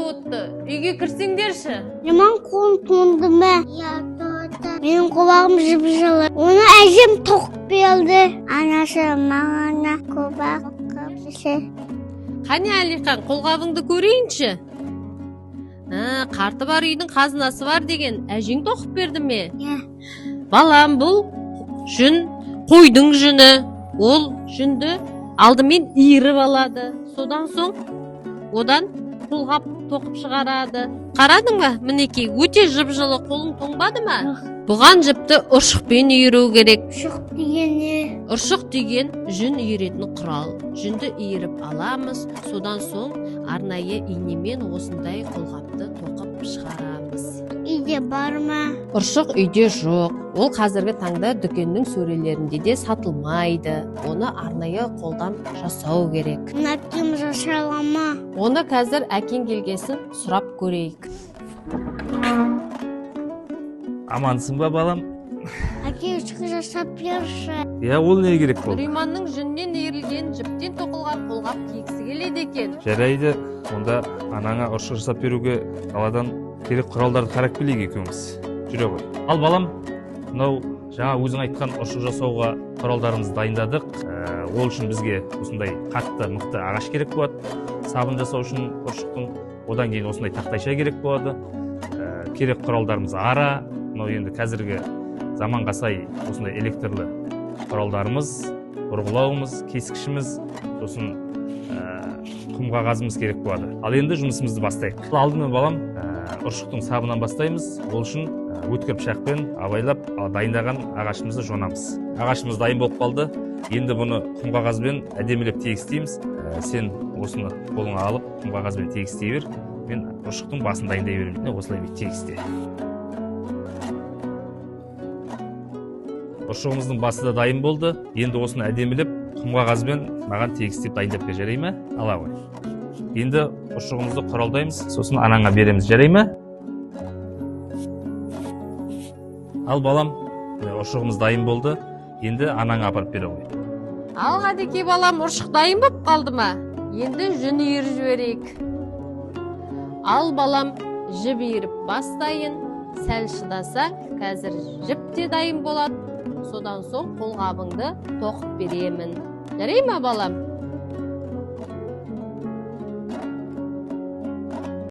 болыпты. Үйге кірсеңдерші. Жаман қолым тоңды ма? Иә, тоңды. Менің құлағым жып-жылы. Оны әжем тоқып берді. Анасы маған қолғап қапсы. Қане Әлихан, қолғабыңды көрейінші. Қарты бар үйдің қазынасы бар деген әжең тоқып берді ме? Иә. Балам, бұл жүн, қойдың жүні. Ол жүнді алдымен иіріп алады. Содан соң одан қолғап тоқып шығарады. Қарадың ба? Мінекей, өте жып-жылы, қолың тоңбады ма? Бұған жіпті ұршықпен иіру керек. Ұршық деген не? Ұршық деген жүн иіретін құрал. Жүнді иіріп аламыз, содан соң арнайы инемен осындай қолғапты тоқып шығарамыз. Үйде бар ма? Ұршық үйде жоқ. Ол қазіргі таңда дүкеннің сөрелерінде де сатылмайды. Оны арнайы қолдан жасау керек. Әкем жасала ма? Оны қазір әкең келгесін сұрап көрейік. Амансың ба, балам? Әке үшкі жасап берші. Я, ол не керек болды? Нұриманның жүннен иірілген жіптен тоқылған қолғап кигісі келеді екен. Жарайды, онда анаңа ұршық жасап беруге қаладан керек құралдарды қарап келейік екеуміз. Жүре ғой. Ал балам, мынау жаңа өзің айтқан ұршық жасауға құралдарымызды дайындадық. Ол үшін бізге осындай қатты, мықты ағаш керек болады. Сабын жасау үшін ұршықтың, одан кейін осындай тақтайша керек болады. Керек құралдарымыз ара. Мынау енді қазіргі заманға сай осындай электрлі құралдарымыз, бұрғылауымыз, кескішіміз, сосын құм қағазымыз керек болады. Ал енді жұмысымызды бастайық. Алдымен балам, ұршықтың сабынан бастаймыз. Ол үшін өткір пышақпен абайлап дайындаған ағашымызды жонамыз. Ағашымыз дайын болып қалды. Енді бұны құм қағазбен әдемілеп тегістейміз. Сен осыны қолыңа алып, құм қағазбен тегістей бер. Мен ұршықтың басын дайындай беремін. Осылай тегісте. Ұршығымыздың басы да дайын болды. Енді осыны әдемілеп құм қағазбен маған тегістеп дайындап бер, жарай ма? Ала ғой. Енді ұршығымызды құралдаймыз, сосын анаңа береміз, жарай ма? Ал балам, ұршығымыз дайын болды. Енді анаңа апарып бере ғой. Ал Ғадеке балам, ұршық дайын болып қалды ма? Енді жүн иіріп жіберейік. Ал балам, жіп иіріп бастайын. Сәл шыдаса, қазір жіп те дайын болады. Содан соң қолғабыңды тоқып беремін. Жарай ма балам?